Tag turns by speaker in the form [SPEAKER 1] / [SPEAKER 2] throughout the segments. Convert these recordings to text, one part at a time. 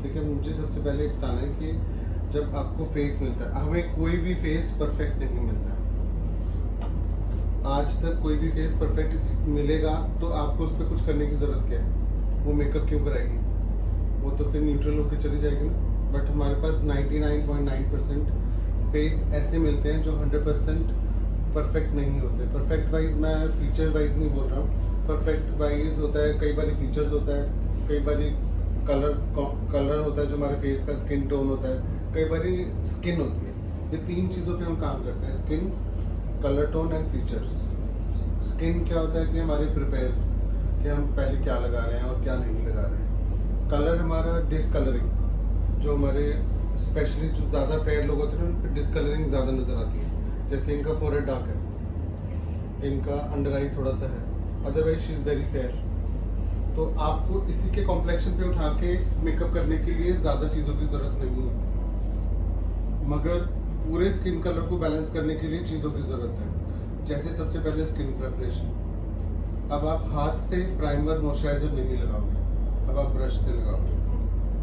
[SPEAKER 1] ठीक है, मुझे सबसे पहले बताना है कि जब आपको फेस मिलता है, हमें कोई भी फेस परफेक्ट नहीं मिलता। आज तक कोई भी फेस परफेक्ट मिलेगा तो आपको उस पर कुछ करने की ज़रूरत क्या है? वो मेकअप क्यों कराएगी? वो तो फिर न्यूट्रल होकर चली जाएगी ना। बट हमारे पास 99.9% फेस ऐसे मिलते हैं जो 100% परफेक्ट नहीं होते। परफेक्ट वाइज मैं फीचर वाइज नहीं बोल रहा हूँ, परफेक्ट वाइज होता है, कई बार फीचर्स होता है, कई बार कलर होता है जो हमारे फेस का स्किन टोन होता है, कई बार स्किन होती है। ये 3 चीज़ों पे हम काम करते हैं, skin, colour tone and features. Skin क्या होता है कि हमारी प्रिपेयर कि हम पहले क्या लगा रहे हैं और क्या नहीं लगा रहे हैं। कलर हमारा डिसकलरिंग, जो हमारे स्पेशली जो ज़्यादा फेयर लोग होते हैं उन पर डिसकलरिंग ज़्यादा नज़र आती है। जैसे इनका फोरहेड डार्क है, इनका अंडर आई थोड़ा सा है, otherwise she is very fair. तो आपको इसी के कॉम्प्लेक्शन पे उठा के मेकअप करने के लिए ज़्यादा चीज़ों की ज़रूरत नहीं है, मगर पूरे स्किन कलर को बैलेंस करने के लिए चीज़ों की ज़रूरत है। जैसे सबसे पहले स्किन प्रेपरेशन। अब आप हाथ से प्राइमर मॉइस्चराइजर नहीं लगाओगे, अब आप ब्रश से लगाओगे,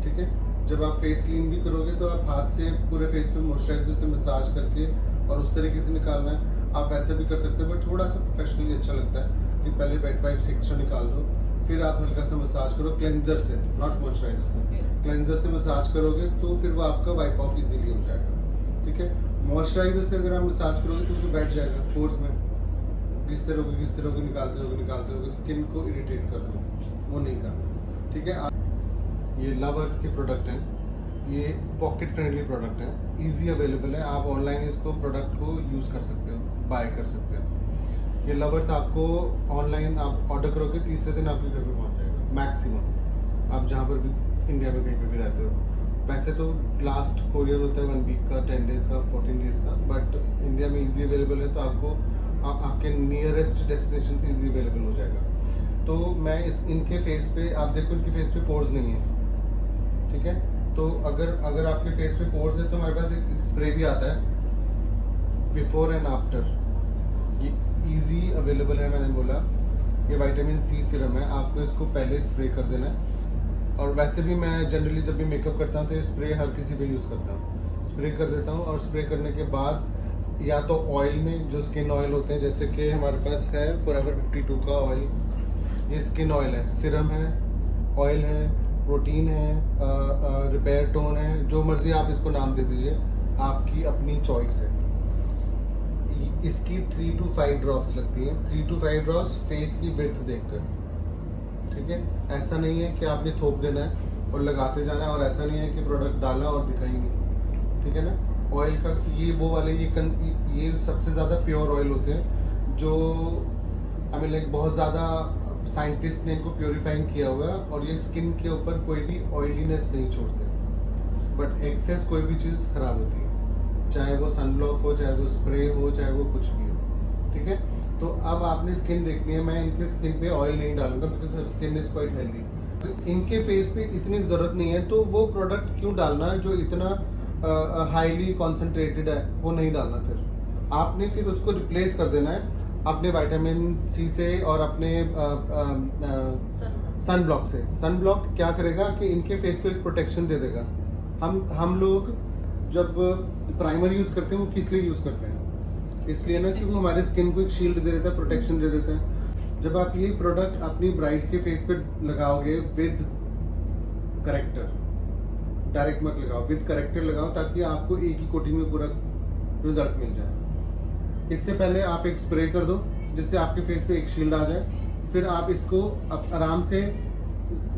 [SPEAKER 1] ठीक है। जब आप फेस क्लीन भी करोगे तो आप हाथ से पूरे फेस पे मॉइस्चराइजर से मसाज करके और उस तरीके से निकालना है। आप ऐसे भी कर सकते हो, बट थोड़ा सा प्रोफेशनली अच्छा लगता है कि पहले वेट वाइप से एक्स्ट्रा निकाल दो, फिर आप हल्का सा मसाज करो क्लेंजर से, नॉट मॉइस्चराइजर से। क्लेंजर से मसाज करोगे तो फिर वो आपका वाइप ऑफ इजीली हो जाएगा, ठीक है। मॉइस्चराइजर से अगर आप मसाज करोगे तो फिर बैठ जाएगा पोर्स में, घिसते रहोगे, निकालते रहोगे, स्किन को इरिटेट कर दो, वो नहीं करना, ठीक है। ये लव अर्थ के प्रोडक्ट हैं, ये पॉकेट फ्रेंडली प्रोडक्ट है, इजी अवेलेबल है। आप ऑनलाइन इसको प्रोडक्ट को यूज़ कर सकते हो, बाय कर सकते हो। ये लव अर्थ आपको ऑनलाइन आप ऑर्डर करोगे, तीसरे दिन आपके घर पे पहुंच जाएगा मैक्सिमम, आप जहाँ पर भी इंडिया में कहीं पर भी रहते हो। वैसे तो लास्ट कोरियर होता है 1 वीक का, 10 डेज़ का, 14 डेज़ का, बट इंडिया में ईजी अवेलेबल है तो आपको आपके नियरेस्ट डेस्टिनेशन से ईजी अवेलेबल हो जाएगा। तो मैं इनके फेस पे, आप देखो इनके फेस पे पोर्स नहीं है, ठीक है। तो अगर आपके फेस पे पोर्स है तो हमारे पास एक स्प्रे भी आता है बिफोर एंड आफ्टर, ये इजी अवेलेबल है। मैंने बोला ये विटामिन सी सीरम है, आपको इसको पहले स्प्रे कर देना है। और वैसे भी मैं जनरली जब भी मेकअप करता हूँ तो ये स्प्रे हर किसी पे यूज़ करता हूँ, स्प्रे कर देता हूँ। और स्प्रे करने के बाद या तो ऑयल में, जो स्किन ऑयल होते हैं, जैसे कि हमारे पास है फॉरएवर 52 का ऑयल, ये स्किन ऑयल है, सीरम है, ऑयल है, प्रोटीन है, रिपेयर टोन है, जो मर्जी आप इसको नाम दे दीजिए, आपकी अपनी चॉइस है। इसकी 3 to 5 ड्रॉप्स लगती हैं, 3 to 5 ड्रॉप्स फेस की विड्थ देखकर, ठीक है। ऐसा नहीं है कि आपने थोप देना है और लगाते जाना है, और ऐसा नहीं है कि प्रोडक्ट डाला और दिखाई नहीं, ठीक है ना। ऑयल का ये वो वाले ये सबसे ज़्यादा प्योर ऑयल होते हैं, जो लाइक बहुत ज़्यादा साइंटिस्ट ने इनको प्योरीफाइंग किया हुआ है, और ये स्किन के ऊपर कोई भी ऑयलीनेस नहीं छोड़ते। बट एक्सेस कोई भी चीज़ ख़राब होती है, चाहे वो सनब्लॉक हो, चाहे वो स्प्रे हो, चाहे वो कुछ भी हो, ठीक है। तो अब आपने स्किन देखनी है, मैं इनके स्किन पे ऑयल नहीं डालूंगा because skin is quite healthy. इनके फेस पे इतनी ज़रूरत नहीं है, तो वो प्रोडक्ट क्यों डालना है जो इतना हाईली कॉन्सेंट्रेटेड है, वो नहीं डालना। फिर आपने फिर उसको रिप्लेस कर देना है अपने विटामिन सी से और अपने सन ब्लॉक से। सन ब्लॉक क्या करेगा कि इनके फेस को एक प्रोटेक्शन दे देगा। हम लोग जब प्राइमर यूज़ करते हैं वो किस लिए यूज़ करते हैं? इसलिए ना कि वो हमारे स्किन को एक शील्ड दे देता है, प्रोटेक्शन दे देता है। जब आप ये प्रोडक्ट अपनी ब्राइड के फेस पे लगाओगे विद करेक्टर, डायरेक्ट मत लगाओ, विद करेक्टर लगाओ, ताकि आपको एक ही कोटिंग में पूरा रिजल्ट मिल जाए। इससे पहले आप एक स्प्रे कर दो जिससे आपके फेस पे एक शील्ड आ जाए, फिर आप इसको आराम से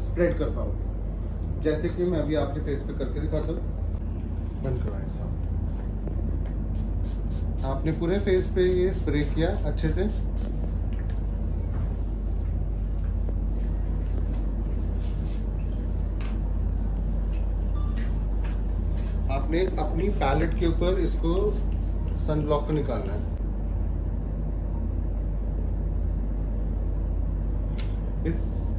[SPEAKER 1] स्प्रेड कर पाओगे। जैसे कि मैं अभी आपके फेस पे करके दिखाता हूँ, बंद करवाएं। आपने पूरे फेस पे ये स्प्रे किया अच्छे से, आपने अपनी पैलेट के ऊपर इसको सन ब्लॉक को निकालना है। इस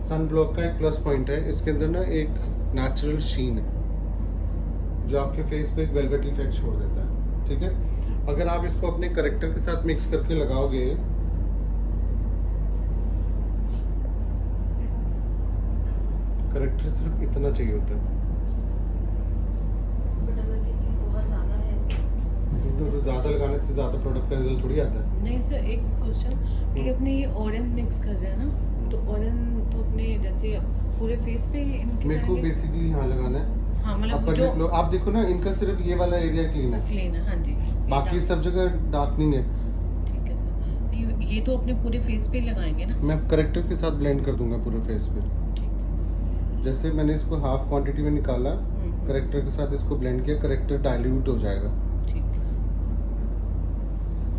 [SPEAKER 1] सन ब्लॉक का एक प्लस पॉइंट है, इसके अंदर ना एक नेचुरल शीन है जो आपके फेस पे एक वेलवेट इफेक्ट छोड़ देता है, ठीक है। अगर आप इसको अपने करेक्टर के साथ मिक्स करके लगाओगे, करेक्टर सिर्फ इतना चाहिए होता है, इससे ज़्यादा प्रोडक्ट का रिजल्ट थोड़ी आता है।
[SPEAKER 2] नहीं सर, एक क्वेश्चन कि अपने ये ऑरेंज मिक्स कर रहे हैं ना, तो ऑरेंज तो अपने जैसे पूरे फेस पे इनके
[SPEAKER 1] मेरे को
[SPEAKER 2] लगाएंगे?
[SPEAKER 1] बेसिकली यहाँ लगाना है।
[SPEAKER 2] हाँ मतलब
[SPEAKER 1] अपर
[SPEAKER 2] जो
[SPEAKER 1] लिप लो, आप देखो ना, इनका सिर्फ ये वाला एरिया क्लीन है,
[SPEAKER 2] क्लीन है, हाँ जी, ये
[SPEAKER 1] बाकी सब जगह डार्कनिंग है।
[SPEAKER 2] ठीक है सर। ये तो अपने पूरे फेस पे ही लगाएंगे ना?
[SPEAKER 1] मैं करेक्टर के साथ ब्लेंड कर दूंगा पूरे फेस पे।
[SPEAKER 2] ठीक है।
[SPEAKER 1] जैसे मैंने इसको हाफ क्वांटिटी में निकाला, करेक्टर के साथ इसको ब्लेंड किया, करेक्टर डाइल्यूट हो जाएगा।
[SPEAKER 2] ठीक है।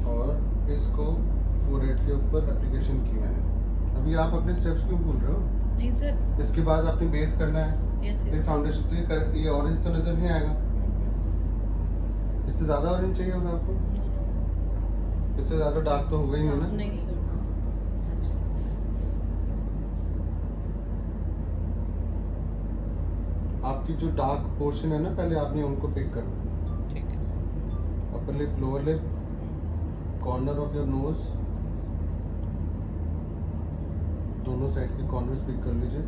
[SPEAKER 1] और इसको फोरहेड के ऊपर एप्लीकेशन की मैंने। अभी आप अपने स्टेप्स क्यों भूल रहे हो?
[SPEAKER 2] नहीं सर।
[SPEAKER 1] इसके बाद आपने बेस करना है,
[SPEAKER 2] यस
[SPEAKER 1] फिर फाउंडेशन। तो ये ऑरेंज तो नजर नहीं आएगा, इससे ज़्यादा ऑरेंज चाहिए होगा आपको, इससे ज़्यादा डार्क तो होगा ही नहीं ना।
[SPEAKER 2] नहीं सर।
[SPEAKER 1] आपकी जो डार्क पोर्शन है ना, पहले आपने उनको पिक करना है।
[SPEAKER 2] ठीक है।
[SPEAKER 1] Upper lip, lower lip, corner of your nose, दोनों साइड के कॉर्नर्स पिक कर लीजिए।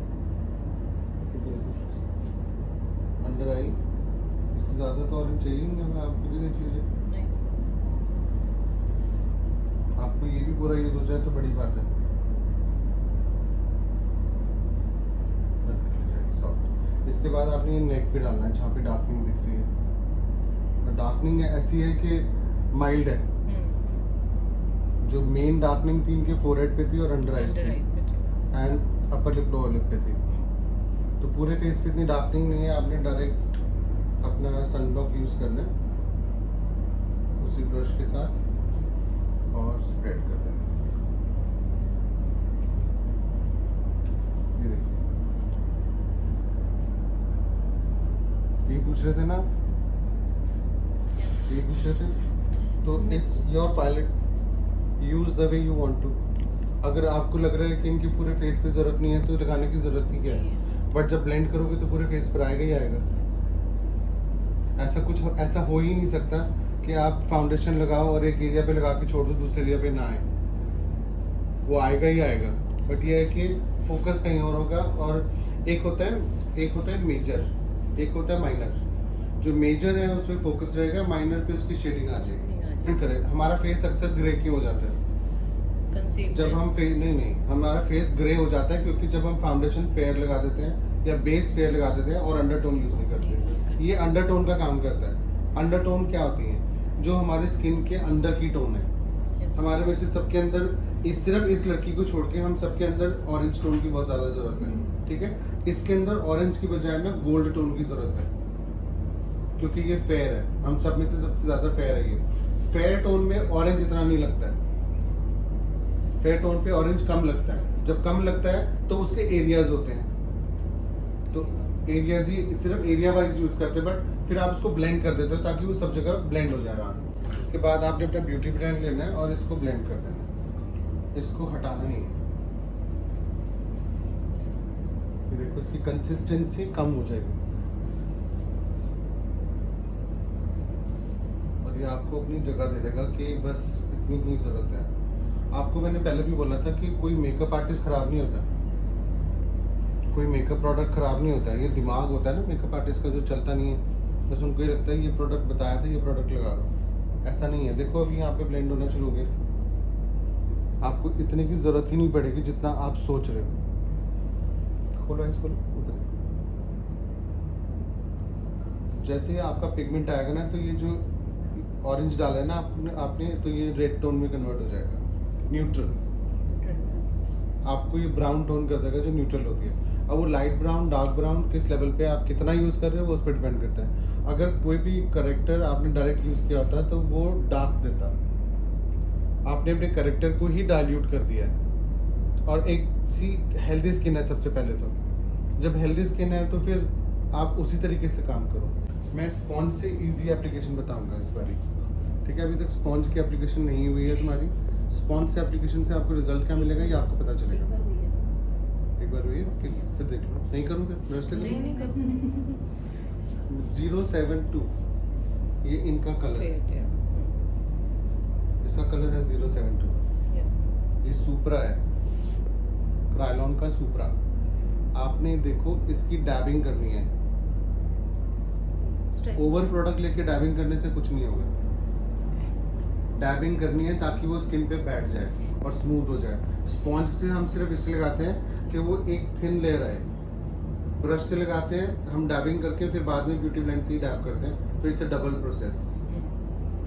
[SPEAKER 1] अंडर आई, इससे ज़्यादा तो ऑरेंज चाहिए नहीं हमें, आप भी देख लीजिए।
[SPEAKER 2] नहीं सर।
[SPEAKER 1] आपको ये भी पूरा यूज हो जाए तो बड़ी बात है। सॉफ्ट। इसके बाद आपने ये नेक पे डालना है, जहाँ पे डार्कनिंग दिख रही है। डार्कनिंग ऐसी है कि माइल्ड है। जो मेन डार्कनिंग थी इनके फोरहेड पे थी और अंडर आईज थी, and upper lip, lower lip पे थी। तो पूरे फेस पे इतनी डार्कनिंग नहीं है। आपने डायरेक्ट अपना सनब्लॉक यूज करना है उसी ब्रश के साथ और स्प्रेड कर देना। ये देखिए, ये पूछ रहे थे ना, ये पूछ रहे थे, तो it's your pilot, use the way you want to. अगर आपको लग रहा है कि इनकी पूरे फेस पे जरूरत नहीं है तो लगाने की जरूरत ही क्या है, बट जब ब्लेंड करोगे तो पूरे फेस पर आएगा ही आएगा। ऐसा हो ही नहीं सकता कि आप फाउंडेशन लगाओ और एक एरिया पे लगा के छोड़ दो, दूसरे एरिया पे ना आए, वो आएगा ही आएगा। बट ये है कि फोकस कहीं और होगा। और एक होता है मेजर, एक होता है माइनर। जो मेजर है उसमें फोकस रहेगा, माइनर पे उसकी शेडिंग आ जाएगी। करेक्ट। हमारा फेस अक्सर ग्रे क्यों हो जाता है? जब हम नहीं, हमारा फेस ग्रे हो जाता है क्योंकि जब हम फाउंडेशन फेयर लगा देते हैं या बेस फेयर लगा देते हैं और अंडरटोन यूज नहीं करते। ये अंडरटोन का काम करता है। अंडरटोन क्या होती है? जो हमारी स्किन के अंदर की टोन है। हमारे में से सबके अंदर सिर्फ इस लड़की को छोड़ के हम सबके अंदर ऑरेंज टोन की बहुत ज्यादा जरूरत है। ठीक है, इसके अंदर ऑरेंज की बजाय में गोल्ड टोन की जरूरत है क्योंकि ये फेयर है। हम सब में से सबसे ज्यादा फेयर है। ये फेयर टोन में ऑरेंज इतना नहीं लगता है, फेयर टोन पे ऑरेंज कम लगता है। जब कम लगता है तो उसके एरियाज होते हैं, तो एरियाज ही सिर्फ एरिया वाइज यूज करते हैं, बट फिर आप उसको ब्लेंड कर देते हो ताकि वो सब जगह ब्लेंड हो जाएगा। इसके बाद आपने अपना ब्यूटी ब्लेंड लेना है और इसको ब्लेंड कर देना है, इसको हटाना नहीं है। ये देखो, इसकी कंसिस्टेंसी कम हो जाएगी और ये आपको अपनी जगह दे देगा कि बस इतनी ही जरूरत है। आपको मैंने पहले भी बोला था कि कोई मेकअप आर्टिस्ट खराब नहीं होता, कोई मेकअप प्रोडक्ट खराब नहीं होता है। ये दिमाग होता है ना मेकअप आर्टिस्ट का जो चलता नहीं है, बस उनको ये लगता है ये प्रोडक्ट बताया था, ये प्रोडक्ट लगा लो। ऐसा नहीं है। देखो अभी यहाँ पे ब्लेंड होना शुरू हो गया। आपको इतने की जरूरत ही नहीं पड़ेगी जितना आप सोच रहे हो। खोलो इसको, उधर। जैसे ही आपका पिगमेंट आएगा ना, तो ये जो ऑरेंज डाला है ना आपने तो ये रेड टोन में कन्वर्ट हो जाएगा, न्यूट्रल। आपको ये ब्राउन टोन कर देगा जो न्यूट्रल होती है। अब वो लाइट ब्राउन, डार्क ब्राउन किस लेवल पे आप कितना यूज कर रहे हो वो उस पर डिपेंड करता है। अगर कोई भी करेक्टर आपने डायरेक्ट यूज किया होता तो वो डार्क देता, आपने अपने करेक्टर को ही डाइल्यूट कर दिया है। और एक सी हेल्दी स्किन है सबसे पहले तो, जब हेल्दी स्किन है तो फिर आप उसी तरीके से काम करो। मैं स्पॉन्ज से इजी एप्लीकेशन बताऊंगा इस बारी, ठीक है? अभी तक स्पॉन्ज की एप्लीकेशन नहीं हुई है तुम्हारी। स्पॉन्ज से एप्लीकेशन से आपको रिजल्ट क्या मिलेगा ये आपको पता चलेगा। एक बार हुई है आपके लिए, फिर देख लो। नहीं करूँ फिर वैसे
[SPEAKER 2] नहीं कर
[SPEAKER 1] 072 ये इनका कलर है, इसका कलर है 072। ये सुपरा है, क्रायलॉन का सुपरा। आपने देखो इसकी डैबिंग करनी है। ओवर प्रोडक्ट लेके डैबिंग करने से कुछ नहीं होगा। डैबिंग करनी है ताकि वो स्किन पे बैठ जाए और स्मूथ हो जाए। स्पॉन्ज से हम सिर्फ इसलिए लगाते हैं कि वो एक थिन लेयर आए। ब्रश से लगाते हैं हम डैबिंग करके, फिर बाद में ब्यूटी ब्लेंड से ही डैब करते हैं, तो इट्स अ डबल प्रोसेस।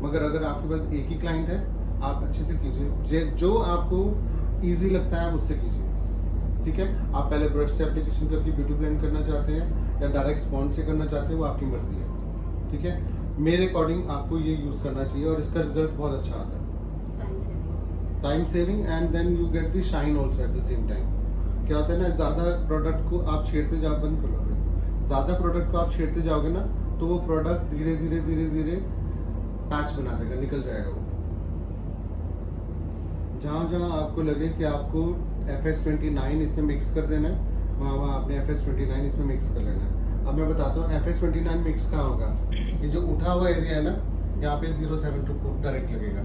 [SPEAKER 1] मगर अगर आपके पास एक ही क्लाइंट है, आप अच्छे से कीजिए, जो आपको ईजी लगता है उससे कीजिए, ठीक है। आप पहले ब्रश से एप्लीकेशन करके ब्यूटी ब्लेंड करना चाहते हैं या डायरेक्ट स्पॉन्ज से करना चाहते हैं, वो आपकी मर्जी है, ठीक है। मेरे अकॉर्डिंग आपको ये यूज़ करना चाहिए और इसका रिजल्ट बहुत अच्छा आता है। Time saving and then you get the shine also at the same time. क्या होता है ना, ज़्यादा प्रोडक्ट को आप छेड़ते जाओ, बंद कर लो, ज़्यादा प्रोडक्ट को आप छेड़ते जाओगे ना तो वो प्रोडक्ट धीरे धीरे धीरे धीरे पैच बना देगा, निकल जाएगा वो। जहाँ जहाँ आपको लगे कि आपको FS29 इसमें मिक्स कर देना है, वहाँ आपने FS29 इसमें मिक्स कर लेना है। अब मैं बताता हूँ FS29 मिक्स कहाँ होगा। ये जो उठा हुआ एरिया है ना, यहाँ पे 072 डायरेक्ट लगेगा।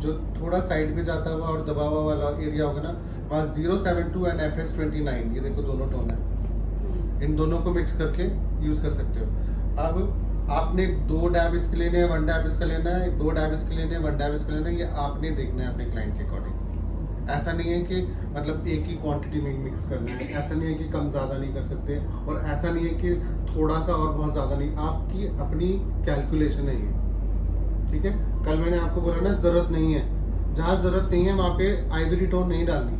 [SPEAKER 1] जो थोड़ा साइड पे जाता हुआ और दबा हुआ वाला एरिया होगा ना, वहाँ 072 एंड FS29, ये देखो दोनों टोन है, इन दोनों को मिक्स करके यूज़ कर सकते हो। अब आपने 2 डैब इसके लेने हैं, 1 डैब इसका लेना है, 2 डैब इसके लेने हैं, 1 डैब इसका लेना है, ये आपने देखना है अपने क्लाइंट के अकॉर्डिंग। ऐसा नहीं है कि मतलब एक ही क्वांटिटी में मिक्स करना है, ऐसा नहीं है कि कम ज़्यादा नहीं कर सकते, और ऐसा नहीं है कि थोड़ा सा और बहुत ज़्यादा नहीं, आपकी अपनी कैलकुलेशन है ये, ठीक है। कल मैंने आपको बोला ना, ज़रूरत नहीं है, जहाँ ज़रूरत नहीं है वहाँ पे आइवरी टोन नहीं डालनी,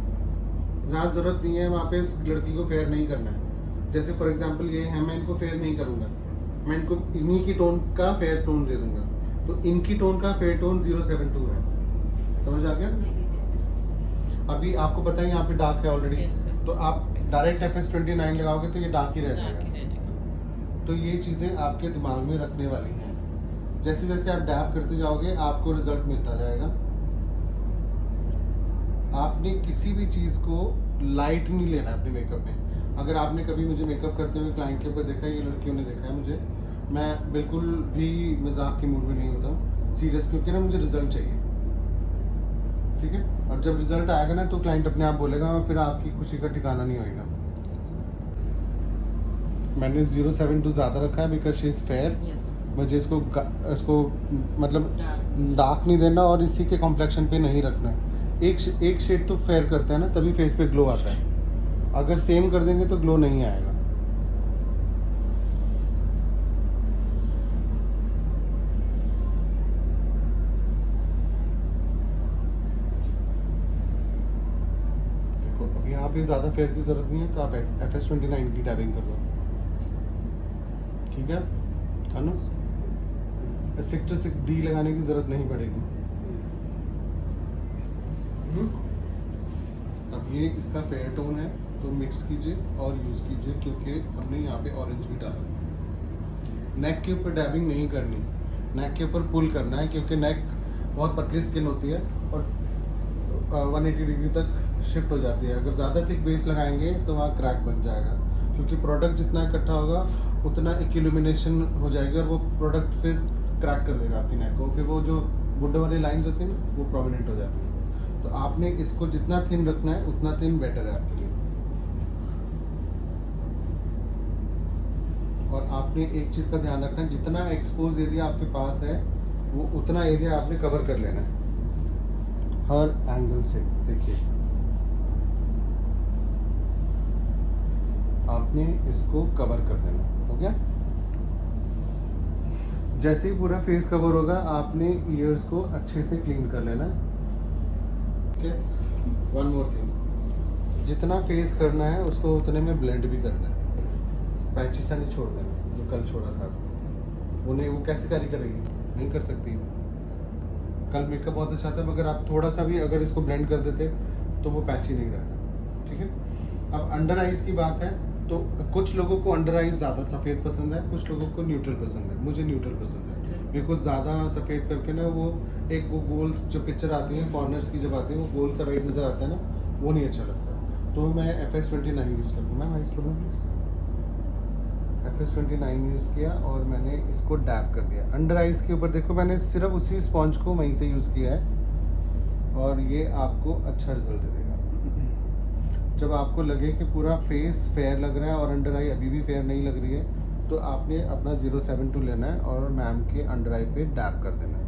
[SPEAKER 1] जहाँ ज़रूरत नहीं है वहाँ पे उस लड़की को फेयर नहीं करना है। जैसे फॉर एग्जांपल ये है, मैं इनको फेयर नहीं करूँगा, मैं इनको इन्हीं की टोन का फेयर टोन दे दूँगा, तो इनकी टोन का फेयर टोन 072 है, समझ आ गया। अभी आपको पता है यहाँ पे डार्क है ऑलरेडी, तो आप डायरेक्ट FS29 लगाओगे तो ये डार्क ही रह जाएगा। तो ये चीज़ें आपके दिमाग में रखने वाली हैं। जैसे जैसे आप डैब करते जाओगे आपको रिजल्ट मिलता जाएगा। आपने किसी भी चीज़ को लाइट नहीं लेना अपने मेकअप में। अगर आपने कभी मुझे मेकअप करते हुए क्लाइंट के ऊपर देखा है, ये लड़कियों ने देखा है मुझे, मैं बिल्कुल भी मजाक के मूड में नहीं होता हूँ, सीरियस, क्योंकि ना मुझे रिजल्ट चाहिए, ठीक है। और जब रिजल्ट आएगा ना तो क्लाइंट अपने आप बोलेगा, फिर आपकी खुशी का ठिकाना नहीं होएगा। मैंने 072 ज़्यादा रखा है बिकॉज शी इज़ फेयर। मुझे इसको मतलब डार्क नहीं देना और इसी के कॉम्प्लेक्शन पे नहीं रखना है। एक शेड तो फेयर करता है ना, तभी फेस पे ग्लो आता है। अगर सेम कर देंगे तो ग्लो नहीं आएगा। यहाँ पे ज़्यादा फेयर की ज़रूरत नहीं है, तो आप FS29 की टैबिंग कर लो, ठीक है। अनु 6 to 6 D लगाने की ज़रूरत नहीं पड़ेगी। अब ये इसका फेयर टोन है, तो मिक्स कीजिए और यूज़ कीजिए, क्योंकि हमने यहाँ पे ऑरेंज भी डाला। नेक के ऊपर डैबिंग नहीं करनी, नेक के ऊपर पुल करना है, क्योंकि नेक बहुत पतली स्किन होती है और 180 डिग्री तक शिफ्ट हो जाती है। अगर ज़्यादा थिक बेस लगाएंगे तो वहाँ क्रैक बन जाएगा, क्योंकि प्रोडक्ट जितना इकट्ठा होगा उतना इक्विल्यूमिनेशन हो जाएगी और वो प्रोडक्ट फिर क्रैक कर देगा आपकी नेक को, फिर वो जो बुड्ढे वाली लाइंस होती है ना, वो प्रोमिनेंट हो जाती है। तो आपने इसको जितना थिन रखना है उतना थिन बेटर है आपके लिए। और आपने एक चीज़ का ध्यान रखना है, जितना एक्सपोज एरिया आपके पास है वो उतना एरिया आपने कवर कर लेना है हर एंगल से। देखिए आपने इसको कवर कर देना, हो गया। जैसे ही पूरा फेस कवर होगा आपने ईयर्स को अच्छे से क्लीन कर लेना, ओके। वन मोर थिंग, जितना फेस करना है उसको उतने में ब्लेंड भी करना है, पैची सा नहीं छोड़ देना जो कल छोड़ा था आपने। उन्हें वो कैसे कैरी करेगी, नहीं कर सकती। कल मेकअप बहुत अच्छा था, मगर आप थोड़ा सा भी अगर इसको ब्लेंड कर देते तो वो पैची नहीं रहता, ठीक है। अब अंडर आइज की बात है, तो कुछ लोगों को अंडर आइज ज़्यादा सफ़ेद पसंद है, कुछ लोगों को न्यूट्रल पसंद है। मुझे न्यूट्रल पसंद है। मेरे को ज़्यादा सफ़ेद करके ना वो एक वो गोल जो पिक्चर आती है कॉर्नर्स की, जब आती है वो गोल सा वाइट नज़र आता है ना, वो नहीं अच्छा लगता। तो मैं FS29 यूज़ करूँगा। मैं इसको FS29 यूज़ किया और मैंने इसको डैप कर दिया अंडर आइज़ के ऊपर। देखो मैंने सिर्फ उसी स्पॉन्ज को वहीं से यूज़ किया है और ये आपको अच्छा रिजल्ट दे देगा। जब आपको लगे कि पूरा फेस फेयर लग रहा है और अंडर आई अभी भी फेयर नहीं लग रही है, तो आपने अपना 072 लेना है और मैम के अंडर आई पे डैप कर देना है।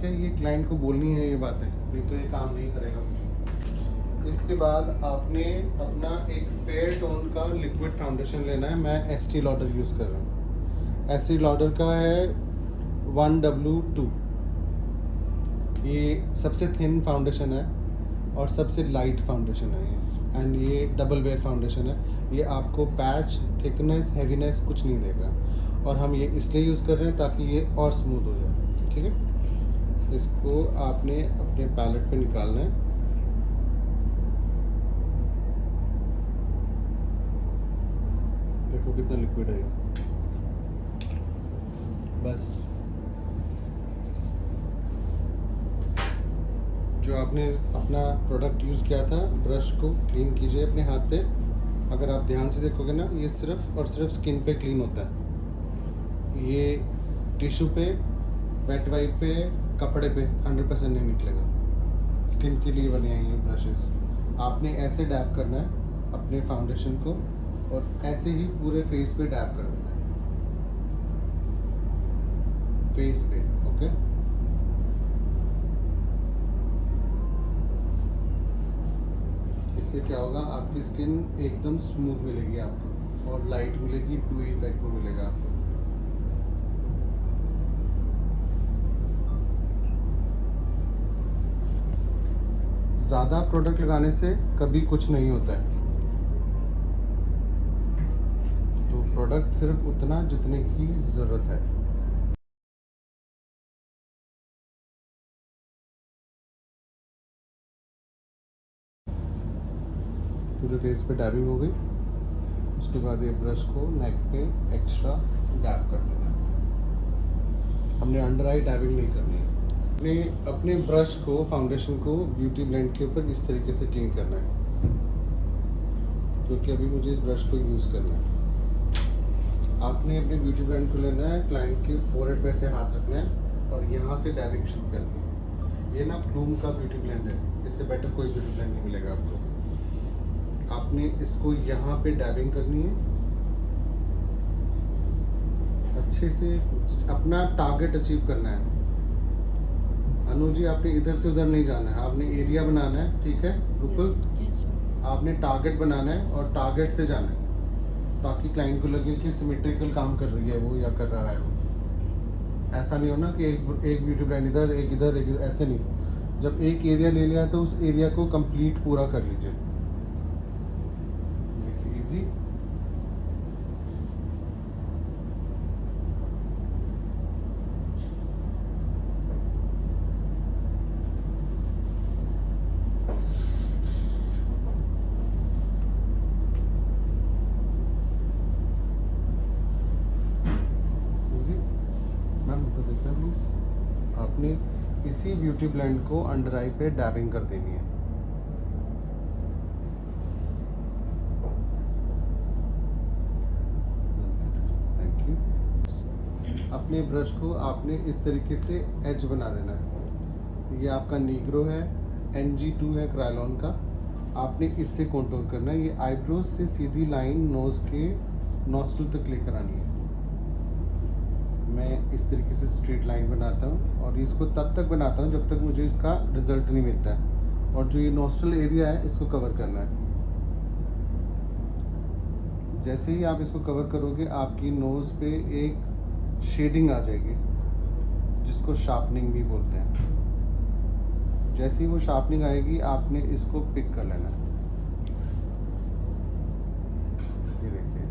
[SPEAKER 1] ठीक है, ये क्लाइंट को बोलनी है ये बातें, नहीं तो ये काम नहीं करेगा मुझे। इसके बाद आपने अपना एक फेयर टोन का लिक्विड फाउंडेशन लेना है। मैं एस्टी लॉडर यूज़ कर रहा हूँ। एस्टी लॉडर का है 1W2। ये सबसे थिन फाउंडेशन है और सबसे लाइट फाउंडेशन है ये, एंड ये डबल वेयर फाउंडेशन है। ये आपको पैच, थिकनेस, हैवीनेस कुछ नहीं देगा, और हम ये इसलिए यूज़ कर रहे हैं ताकि ये और स्मूथ हो जाए। ठीक है, इसको आपने अपने पैलेट पे निकालना है। देखो कितना लिक्विड है ये। बस जो आपने अपना प्रोडक्ट यूज़ किया था, ब्रश को क्लीन कीजिए अपने हाथ पे। अगर आप ध्यान से देखोगे ना, ये सिर्फ और सिर्फ स्किन पे क्लीन होता है। ये टिश्यू पे, वेट वाइप पे, कपड़े पे 100% नहीं निकलेगा। स्किन के लिए बने हैं ये ब्रशेस। आपने ऐसे डैब करना है अपने फाउंडेशन को, और ऐसे ही पूरे फेस पे डैब कर देना है, फेस पे। ओके, इससे क्या होगा, आपकी स्किन एकदम स्मूथ मिलेगी आपको, और लाइट मिलेगी, टू इफेक्ट में मिलेगा आपको। ज़्यादा प्रोडक्ट लगाने से कभी कुछ नहीं होता है। तो प्रोडक्ट सिर्फ उतना जितने की ज़रूरत है। पूरे फेस पे डैबिंग हो गई। उसके बाद ये ब्रश को नेक पे एक्स्ट्रा डैब कर देना है। हमने अंडर आई डैबिंग नहीं करनी है। अपने ब्रश को, फाउंडेशन को ब्यूटी ब्लेंड के ऊपर इस तरीके से क्लीन करना है, क्योंकि अभी मुझे इस ब्रश को यूज़ करना है। आपने अपने ब्यूटी ब्लेंड को लेना है, क्लाइंट के फोरहेड पे से हाथ रखना है और यहाँ से डैबिंग शुरू करनी है। ये ना प्लूम का ब्यूटी ब्लेंड है, इससे बेटर कोई ब्यूटी ब्लेंड नहीं मिलेगा आपको। आपने इसको यहाँ पे डैबिंग करनी है अच्छे से, अपना टारगेट अचीव करना है। अनु जी, आपने इधर से उधर नहीं जाना है, आपने एरिया बनाना है। ठीक है रुपुल, आपने टारगेट बनाना है और टारगेट से जाना है, ताकि क्लाइंट को लगे कि सिमेट्रिकल काम कर रही है वो या कर रहा है वो। ऐसा नहीं हो ना कि एक ब्यूटी ब्लेंड इधर, एक इधर, एक इधर, ऐसे नहीं। जब एक एरिया ले लिया तो उस एरिया को कंप्लीट पूरा कर लीजिए। इजी। आपने इसी ब्यूटी ब्लेंड को अंडर आई पे डैबिंग कर देनी है। Thank you. अपने ब्रश को आपने इस तरीके से एज बना देना है। ये आपका नीग्रो है, NG2 है क्रायलॉन का। आपने इससे कंटूर करना है। ये आईब्रोज से सीधी लाइन नोज के नॉस्ट्रिल तक लेकर आनी है। मैं इस तरीके से स्ट्रेट लाइन बनाता हूँ, और इसको तब तक बनाता हूँ जब तक मुझे इसका रिजल्ट नहीं मिलता है। और जो ये नॉस्ट्रिल एरिया है, इसको कवर करना है। जैसे ही आप इसको कवर करोगे, आपकी नोज़ पे एक शेडिंग आ जाएगी, जिसको शार्पनिंग भी बोलते हैं। जैसे ही वो शार्पनिंग आएगी, आपने इसको पिक कर लेना है। ये देखिए,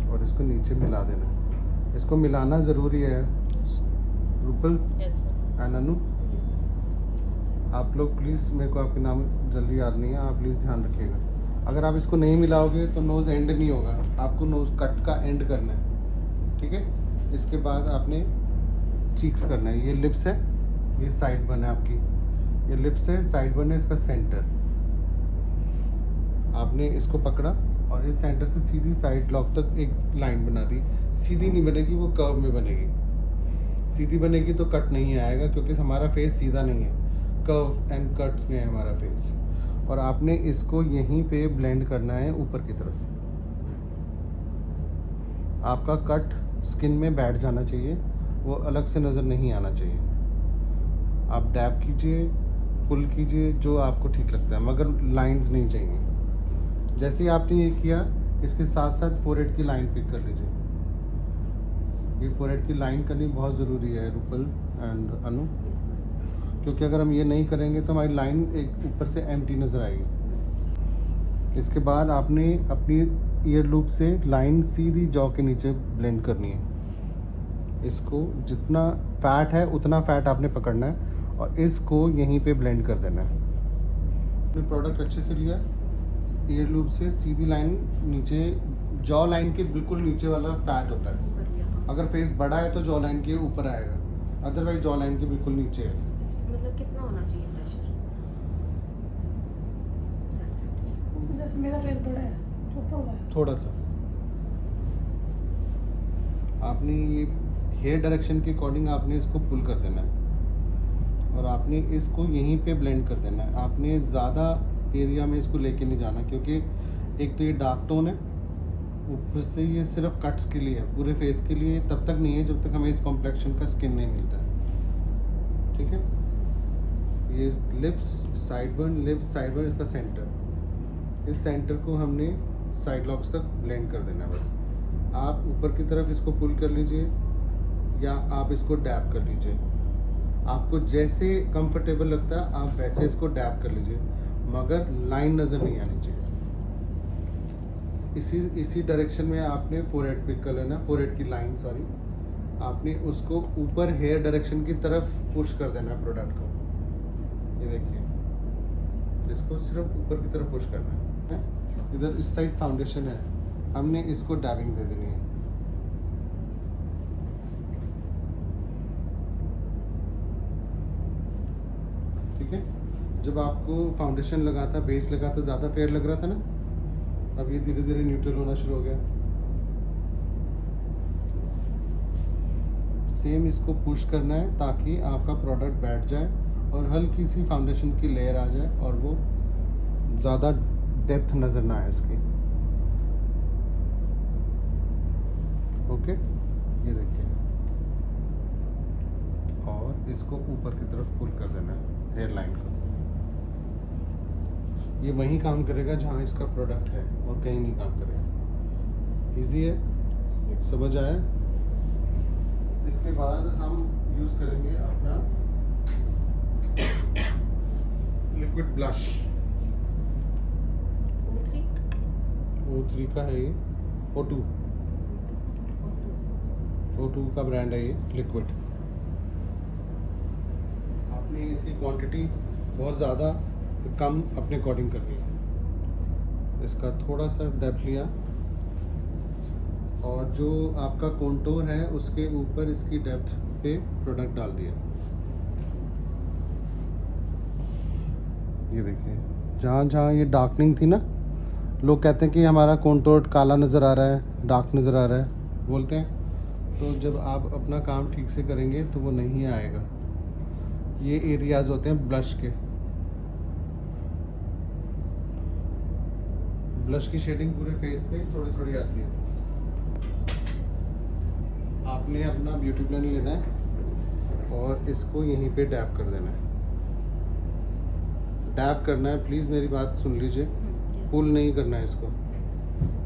[SPEAKER 1] और इसको नीचे मिला देना है। इसको मिलाना ज़रूरी है। रुपल एंड अनु, आप लोग प्लीज़, मेरे को आपके नाम जल्दी याद नहीं है, आप प्लीज़ ध्यान रखिएगा। अगर आप इसको नहीं मिलाओगे तो नोज़ एंड नहीं होगा, आपको नोज़ कट का एंड करना है। ठीक है, इसके बाद आपने चीक्स करना है। ये लिप्स है, ये साइड बन है आपकी, ये लिप्स है, साइड बन है, इसका सेंटर। आपने इसको पकड़ा और इस सेंटर से सीधी साइड लॉक तक एक लाइन बना दी। सीधी नहीं बनेगी, वो कर्व में बनेगी। सीधी बनेगी तो कट नहीं आएगा, क्योंकि हमारा फेस सीधा नहीं है, कर्व एंड कट्स में है हमारा फेस। और आपने इसको यहीं पे ब्लेंड करना है ऊपर की तरफ। आपका कट स्किन में बैठ जाना चाहिए, वो अलग से नज़र नहीं आना चाहिए। आप डैब कीजिए, पुल कीजिए, जो आपको ठीक लगता है, मगर लाइंस नहीं चाहिए। जैसे ही आपने ये किया, इसके साथ साथ फोरहेड की लाइन पिक कर लीजिए। ये फोरहेड की लाइन करनी बहुत ज़रूरी है रूपल एंड अनु, क्योंकि अगर हम ये नहीं करेंगे तो हमारी लाइन एक ऊपर से एम्प्टी नज़र आएगी। इसके बाद आपने अपनी ईयर लूप से लाइन सीधी जॉ के नीचे ब्लेंड करनी है। इसको जितना फैट है उतना फैट आपने पकड़ना है और इसको यहीं पे ब्लेंड कर देना है। आपने प्रोडक्ट अच्छे से लिया, ईयर लूप से सीधी लाइन नीचे, जॉ लाइन के बिल्कुल नीचे वाला फैट होता है। अगर फेस बड़ा है तो जॉ लाइन के ऊपर आएगा, अदरवाइज जॉ लाइन के बिल्कुल नीचे है।
[SPEAKER 3] मतलब कितना होना चाहिए प्रेशर?
[SPEAKER 2] जैसे मेरा फेस बड़ा है, ऊपर हुआ है
[SPEAKER 1] थोड़ा सा आपने ये हेयर डायरेक्शन के अकॉर्डिंग आपने इसको पुल कर देना है और आपने इसको यहीं पे ब्लेंड कर देना है। आपने ज़्यादा एरिया में इसको लेके नहीं जाना, क्योंकि एक तो ये डार्क टोन है, ऊपर से ये सिर्फ कट्स के लिए है, पूरे फेस के लिए तब तक नहीं है जब तक हमें इस कॉम्प्लेक्शन का स्किन नहीं मिलता है। ठीक है, ये लिप्स साइडबर्न, लिप्स साइडबर्न, इसका सेंटर, इस सेंटर को हमने साइड लॉक्स तक ब्लेंड कर देना है बस। आप ऊपर की तरफ इसको पुल कर लीजिए या आप इसको डैब कर लीजिए, आपको जैसे कंफर्टेबल लगता है आप वैसे इसको डैब कर लीजिए, मगर लाइन नज़र नहीं आनी चाहिए। इसी डायरेक्शन में आपने फोरहेड पिक कर लेना, फोरहेड की लाइन सॉरी, आपने उसको ऊपर हेयर डायरेक्शन की तरफ पुश कर देना है प्रोडक्ट को। ये देखिए, इसको सिर्फ ऊपर की तरफ पुश करना है। इधर इस साइड फाउंडेशन है, हमने इसको डैबिंग दे देनी है। ठीक है, जब आपको फाउंडेशन लगा था, बेस लगा था, ज़्यादा फेयर लग रहा था ना, अब ये धीरे धीरे न्यूट्रल होना शुरू हो गया। सेम इसको पुश करना है ताकि आपका प्रोडक्ट बैठ जाए और हल्की सी फाउंडेशन की लेयर आ जाए और वो ज़्यादा डेप्थ नज़र ना आए इसकी। ओके, ये देखिए, और इसको ऊपर की तरफ पुल कर देना है हेयर लाइन को। ये वहीं काम करेगा जहाँ इसका प्रोडक्ट है और कहीं नहीं काम करेगा। इजी है, समझ आया? इसके बाद हम यूज़ करेंगे अपना लिक्विड ब्लश। O3 का है ये, O2 का ब्रांड है ये लिक्विड। आपने इसकी क्वांटिटी बहुत ज़्यादा कम अपने अकॉर्डिंग करनी है। इसका थोड़ा सा डेप्थ लिया और जो आपका कॉन्टोर है उसके ऊपर इसकी डेप्थ पे प्रोडक्ट डाल दिया। ये देखिए, जहाँ जहाँ ये डार्कनिंग थी ना, लोग कहते हैं कि हमारा कॉन्टोर काला नज़र आ रहा है, डार्क नज़र आ रहा है बोलते हैं, तो जब आप अपना काम ठीक से करेंगे तो वो नहीं आएगा। ये एरियाज़ होते हैं ब्लश के। ब्लश की शेडिंग पूरे फेस पे थोड़ी थोड़ी आती है। आपने अपना ब्यूटी ब्लेंडर लेना है और इसको यहीं पे डैब कर देना है। डैब करना है, प्लीज़ मेरी बात सुन लीजिए, पुल नहीं करना है इसको।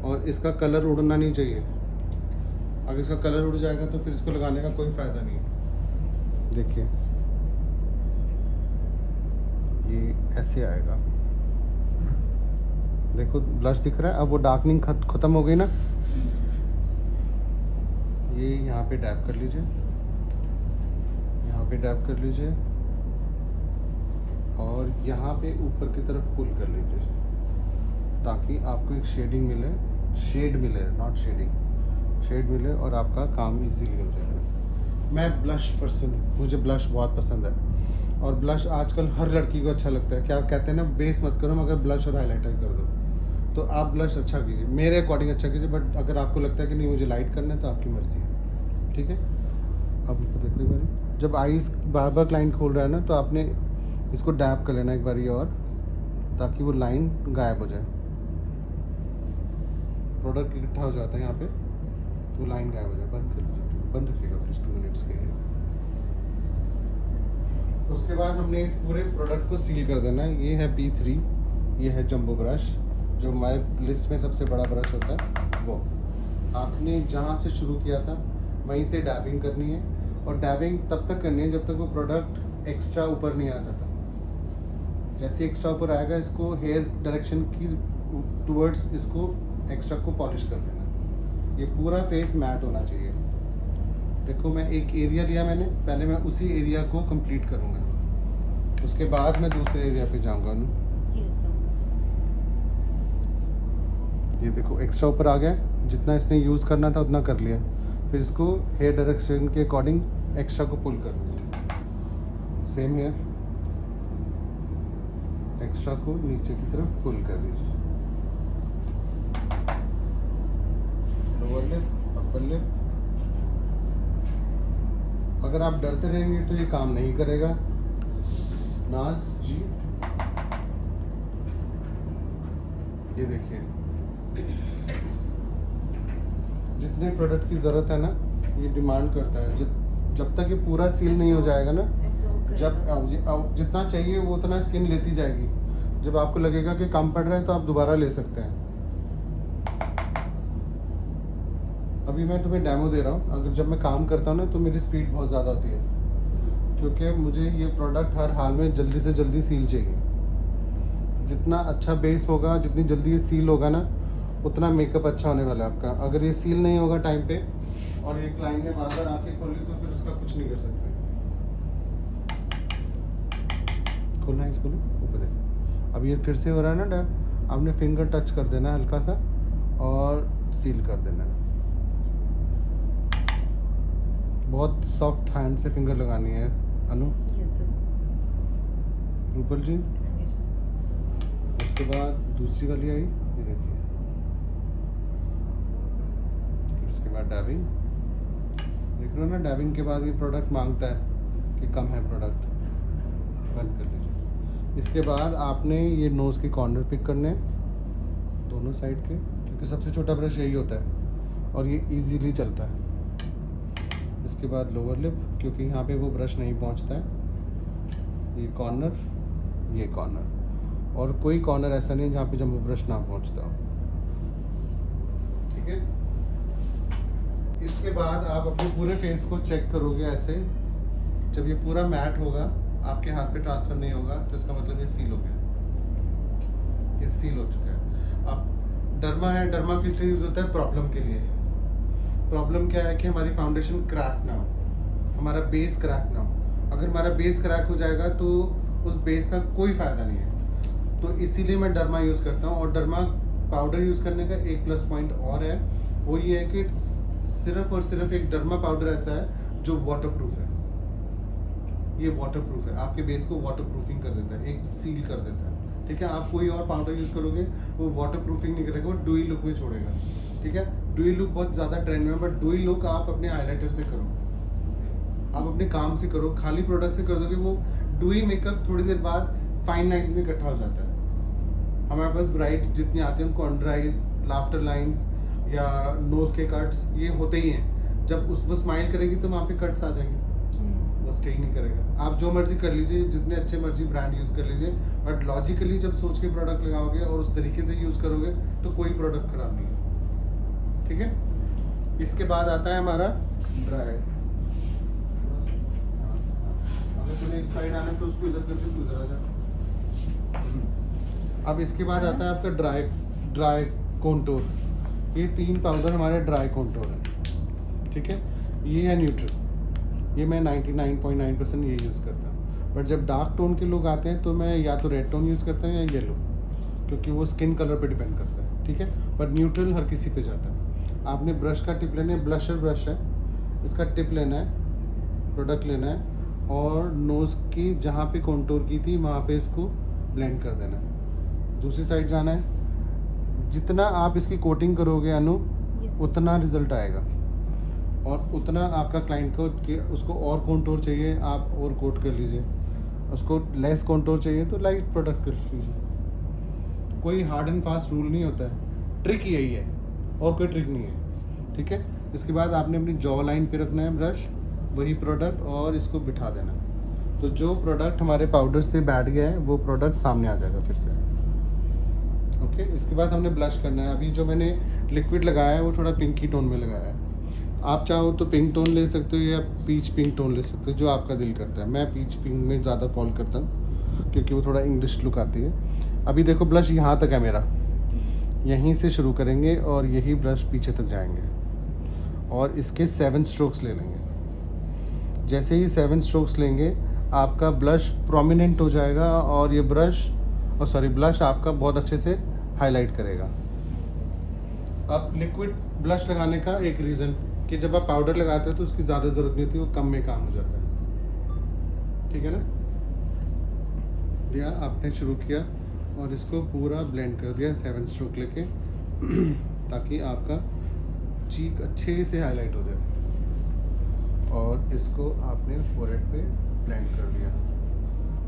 [SPEAKER 1] और इसका कलर उड़ना नहीं चाहिए, अगर इसका कलर उड़ जाएगा तो फिर इसको लगाने का कोई फ़ायदा नहीं है। देखिए, ये ऐसे आएगा, देखो ब्लश दिख रहा है। अब वो डार्कनिंग ख़त्म हो गई ना, ये यहाँ पे डैब कर लीजिए, यहाँ पे डैब कर लीजिए और यहाँ पे ऊपर की तरफ पुल कर लीजिए ताकि आपको एक शेडिंग मिले, शेड मिले, नॉट शेडिंग, शेड मिले और आपका काम इजीली हो जाएगा। मैं ब्लश पर्सन, मुझे ब्लश बहुत पसंद है और ब्लश आजकल हर लड़की को अच्छा लगता है। क्या कहते हैं ना, बेस मत करो मगर ब्लश और हाईलाइटर कर दो। तो आप ब्लश अच्छा कीजिए, मेरे अकॉर्डिंग अच्छा कीजिए, बट अगर आपको लगता है कि नहीं मुझे लाइट करना है तो आपकी मर्ज़ी है। ठीक है, अब देखो एक बारी जब आईज बार बार क्लाइंट खोल रहा है ना, तो आपने इसको डैब कर लेना एक बारी और ताकि वो लाइन गायब हो जाए। प्रोडक्ट इकट्ठा हो जाता है यहाँ पे तो लाइन गायब हो जाए। बंद कर लीजिए, बंद रखिएगा प्लीज़ 2 मिनट्स के लिए। उसके बाद हमने इस पूरे प्रोडक्ट को सील कर देना है। ये है B3, ये है जंबो ब्रश, जो हमारे लिस्ट में सबसे बड़ा ब्रश होता है। वो आपने जहाँ से शुरू किया था वहीं से डैबिंग करनी है, और डैबिंग तब तक करनी है जब तक वो प्रोडक्ट एक्स्ट्रा ऊपर नहीं आ जाता। जैसे एक्स्ट्रा ऊपर आएगा, इसको हेयर डायरेक्शन की टुवर्ड्स इसको एक्स्ट्रा को पॉलिश कर देना। ये पूरा फेस मैट होना चाहिए। देखो मैं एक एरिया लिया मैंने, पहले मैं उसी एरिया को कंप्लीट करूँगा, उसके बाद मैं दूसरे एरिया पे जाऊँगा।
[SPEAKER 3] Yes sir.
[SPEAKER 1] ये देखो एक्स्ट्रा ऊपर आ गया, जितना इसने यूज़ करना था उतना कर लिया। फिर इसको हेयर डायरेक्शन के अकॉर्डिंग एक्स्ट्रा को पुल कर दीजिए। सेम हेयर, एक्स्ट्रा को नीचे की तरफ पुल कर दीजिए। Lower lip, upper lip. अगर आप डरते रहेंगे तो ये काम नहीं करेगा। नाज जी, ये देखिए, जितने प्रोडक्ट की ज़रूरत है ना, ये डिमांड करता है। जब तक ये पूरा सील नहीं हो जाएगा ना, जब जितना चाहिए वो उतना स्किन लेती जाएगी। जब आपको लगेगा कि कम पड़ रहा है तो आप दोबारा ले सकते हैं। अभी मैं तुम्हें डेमो दे रहा हूँ। अगर जब मैं काम करता हूँ ना तो मेरी स्पीड बहुत ज़्यादा होती है, क्योंकि मुझे ये प्रोडक्ट हर हाल में जल्दी से जल्दी सील चाहिए। जितना अच्छा बेस होगा, जितनी जल्दी ये सील होगा ना, उतना मेकअप अच्छा होने वाला है आपका। अगर ये सील नहीं होगा टाइम पे और ये क्लाइंट ने बार बार आंखें खोली तो फिर उसका कुछ नहीं कर सकते। खोलना है इसको, ऊपर देखो। अब ये फिर से हो रहा है ना डैब, आपने फिंगर टच कर देना है हल्का सा और सील कर देना है। बहुत सॉफ्ट हैंड से फिंगर लगानी है अनु।
[SPEAKER 3] Yes sir.
[SPEAKER 1] रूपल जी, उसके बाद दूसरी वाली आई, ये देखिए। फिर उसके बाद डैबिंग, देख रहे हो ना, डैबिंग के बाद ये प्रोडक्ट मांगता है कि कम है प्रोडक्ट, बंद कर लीजिए। इसके बाद आपने ये नोज़ के कॉर्नर पिक करने हैं दोनों साइड के, क्योंकि सबसे छोटा ब्रश यही होता है और ये इजीली चलता है। इसके बाद लोअर लिप, क्योंकि यहाँ पे वो ब्रश नहीं पहुँचता है। ये कॉर्नर, ये कॉर्नर, और कोई कॉर्नर ऐसा नहीं जहाँ पे जंबो ब्रश ना पहुँचता हो। ठीक है। इसके बाद आप अपने पूरे फेस को चेक करोगे ऐसे। जब ये पूरा मैट होगा, आपके हाथ पे ट्रांसफर नहीं होगा, तो इसका मतलब ये सील हो गया, ये सील हो चुका है। अब डर्मा है, डर्मा किस लिए यूज होता है? प्रॉब्लम के लिए। प्रॉब्लम क्या है कि हमारी फाउंडेशन क्रैक ना हो, हमारा बेस क्रैक ना हो। अगर हमारा बेस क्रैक हो जाएगा तो उस बेस का कोई फायदा नहीं है। तो इसीलिए मैं डर्मा यूज़ करता हूँ। और डर्मा पाउडर यूज़ करने का एक प्लस पॉइंट और है, वो ये है कि सिर्फ और सिर्फ एक डर्मा पाउडर ऐसा है जो वाटरप्रूफ है। ये वाटरप्रूफ है, आपके बेस को वाटरप्रूफिंग कर देता है, एक सील कर देता है। ठीक है। आप कोई और पाउडर यूज़ करोगे वो वाटरप्रूफिंग नहीं करेगा, वो डुई लुक में छोड़ेगा। ठीक है। डुई लुक बहुत ज़्यादा ट्रेंड में है, बट डुई लुक आप अपने हाइलाइटर से करो, आप अपने काम से करो। खाली प्रोडक्ट से कर दोगे वो डुई मेकअप थोड़ी देर बाद फाइन लाइन्स में इकट्ठा हो जाता है। हमारे पास ब्राइट जितनी आती हैं उनको अंडर आइज, लाफ्टर लाइन्स या नोज के कट्स ये होते ही हैं। जब उस वो स्माइल करेगी तो वहाँ पे कट्स आ जाएंगे, वो स्टे ही नहीं करेगा। आप जो मर्जी कर लीजिए, जितने अच्छे मर्जी ब्रांड यूज़ कर लीजिए, बट लॉजिकली जब सोच के प्रोडक्ट लगाओगे और उस तरीके से यूज़ करोगे तो कोई प्रोडक्ट खराब नहीं है। ठीक है। इसके बाद आता है हमारा ड्राई। अगर तुम्हें एक साइड आना तो उसको इधर करके तू इधर आ जा। अब इसके बाद आता है आपका ड्राई कॉन्टूर। ये 3 पाउडर हमारे ड्राई कॉन्टूर है। ठीक है। ये है न्यूट्रल, ये मैं 99.9% ये यूज़ करता हूँ। बट जब डार्क टोन के लोग आते हैं तो मैं या तो रेड टोन यूज़ करता हूँ या येलो, क्योंकि वो स्किन कलर पे डिपेंड करता है। ठीक है। पर न्यूट्रल हर किसी पे जाता है। आपने ब्रश का टिप लेना है, ब्लशर ब्रश है, इसका टिप लेना है, प्रोडक्ट लेना है और नोज़ की जहाँ पे कॉन्टूर की थी वहाँ पे इसको ब्लेंड कर देना है। दूसरी साइड जाना है। जितना आप इसकी कोटिंग करोगे अनु, उतना रिजल्ट आएगा और उतना आपका क्लाइंट को कि उसको और कॉन्टूर चाहिए आप और कोट कर लीजिए, उसको लेस कॉन्टूर चाहिए तो लाइट प्रोडक्ट कर लीजिए। कोई हार्ड एंड फास्ट रूल नहीं होता है, ट्रिक यही है और कोई ट्रिक नहीं है, ठीक है। इसके बाद आपने अपनी जॉ लाइन पे रखना है ब्रश, वही प्रोडक्ट, और इसको बिठा देना। तो जो प्रोडक्ट हमारे पाउडर से बैठ गया है वो प्रोडक्ट सामने आ जाएगा फिर से। ओके, इसके बाद हमने ब्लश करना है। अभी जो मैंने लिक्विड लगाया है वो थोड़ा पिंकी टोन में लगाया है। आप चाहो तो पिंक टोन ले सकते हो या पीच पिंक टोन ले सकते हो, जो आपका दिल करता है। मैं पीच पिंक में ज़्यादा फॉल करता हूँ क्योंकि वो थोड़ा इंग्लिश लुक आती है। अभी देखो ब्लश यहाँ तक है मेरा, यहीं से शुरू करेंगे और यही ब्रश पीछे तक जाएंगे और इसके 7 स्ट्रोक्स ले लेंगे। जैसे ही 7 स्ट्रोक्स लेंगे आपका ब्लश प्रोमिनेंट हो जाएगा और ये ब्लश आपका बहुत अच्छे से हाईलाइट करेगा। अब लिक्विड ब्लश लगाने का एक रीज़न कि जब आप पाउडर लगाते हो तो उसकी ज़्यादा ज़रूरत नहीं होती, वो कम में काम हो जाता है, ठीक है ना। दिया आपने शुरू किया और इसको पूरा ब्लेंड कर दिया 7 स्ट्रोक लेके ताकि आपका चीक अच्छे से हाईलाइट हो जाए। और इसको आपने फोरहेड पे ब्लेंड कर दिया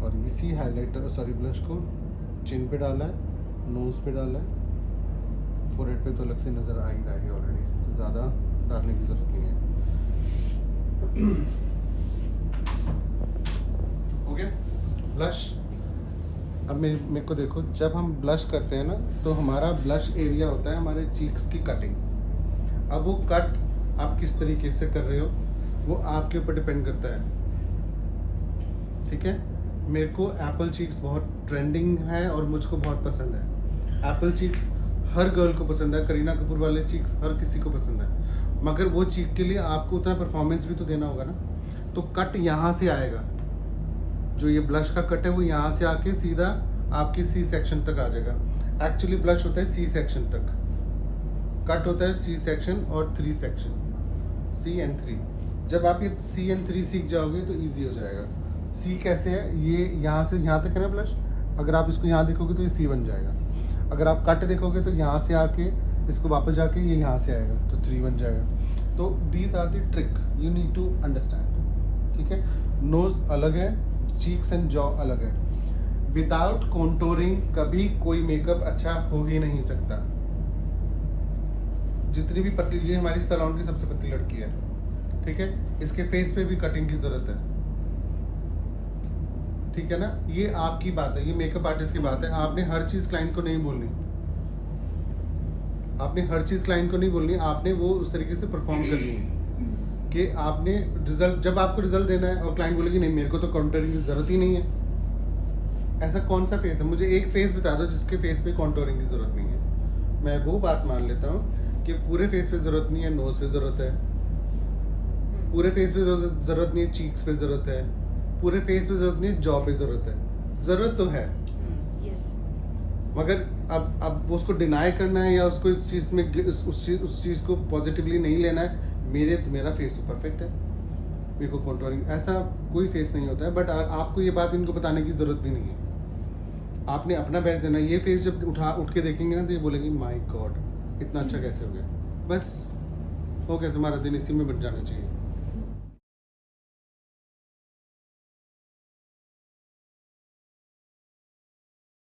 [SPEAKER 1] और इसी ब्लश को चिन पे डाला है, नोज़ पे डाला है, फोरहेड पे तो अलग से नज़र आ ही रहा है ऑलरेडी, तो ज़्यादा डालने की ज़रूरत नहीं है। Okay, blush. अब मेरे को देखो, जब हम ब्लश करते हैं ना तो हमारा ब्लश एरिया होता है हमारे चीक्स की कटिंग। अब वो कट आप किस तरीके से कर रहे हो वो आपके ऊपर डिपेंड करता है, ठीक है। मेरे को एप्पल चीक्स बहुत ट्रेंडिंग है और मुझको बहुत पसंद है। एप्पल चीक्स हर गर्ल को पसंद है, करीना कपूर वाले चीक्स हर किसी को पसंद है, मगर वो चीक के लिए आपको उतना परफॉर्मेंस भी तो देना होगा ना। तो कट यहाँ से आएगा, जो ये ब्लश का कट है वो यहाँ से आके सीधा आपकी सी सेक्शन तक आ जाएगा। एक्चुअली ब्लश होता है सी सेक्शन तक, कट होता है सी सेक्शन और 3 सेक्शन, C and 3। जब आप ये C and 3 सीख जाओगे तो इजी हो जाएगा। C कैसे है, ये यहाँ से यहाँ तक है ना ब्लश, अगर आप इसको यहाँ देखोगे तो ये C बन जाएगा। अगर आप कट देखोगे तो यहाँ से आके इसको वापस जाके ये यहाँ से आएगा तो 3 बन जाएगा। तो these are the trick you need to understand, ठीक है। नोज अलग है, चीक्स एंड जॉ अलग है। विदाउट कॉन्टोरिंग कभी कोई मेकअप अच्छा हो ही नहीं सकता। जितनी भी पतली, ये हमारी सैलून की सबसे पतली लड़की है, ठीक है, इसके फेस पे भी कटिंग की जरूरत है, ठीक है ना। ये आपकी बात है, ये मेकअप आर्टिस्ट की बात है। आपने हर चीज क्लाइंट को नहीं बोलनी, आपने वो उस तरीके से परफॉर्म करनी है कि आपने रिजल्ट, जब आपको रिजल्ट देना है और क्लाइंट बोलेगी नहीं मेरे को तो कॉन्टोरिंग की जरूरत ही नहीं है। ऐसा कौन सा फेस है, मुझे एक फेस बता दो जिसके फेस पे कॉन्टोरिंग की जरूरत नहीं है। मैं वो बात मान लेता हूँ कि पूरे फेस पे जरूरत नहीं है, नोज पे जरूरत है, पूरे फेस पे जरूरत नहीं है, चीक्स पे जरूरत है, पूरे फेस पे जरूरत नहीं है, जॉ पे जरूरत है। जरूरत तो है, मगर अब वो उसको डिनाई करना है या उसको इस चीज़ में उस चीज़ को पॉजिटिवली नहीं लेना है। मेरा फेस तो परफेक्ट है, मेरे को कॉन्टोरिंग ऐसा कोई फेस नहीं होता है। बट आपको ये बात इनको बताने की ज़रूरत भी नहीं है, आपने अपना बेस्ट देना। ये फेस जब उठ के देखेंगे ना तो ये बोलेंगे माय गॉड इतना अच्छा कैसे हो गया। बस हो गया, तुम्हारा दिन इसी में बच जाना चाहिए।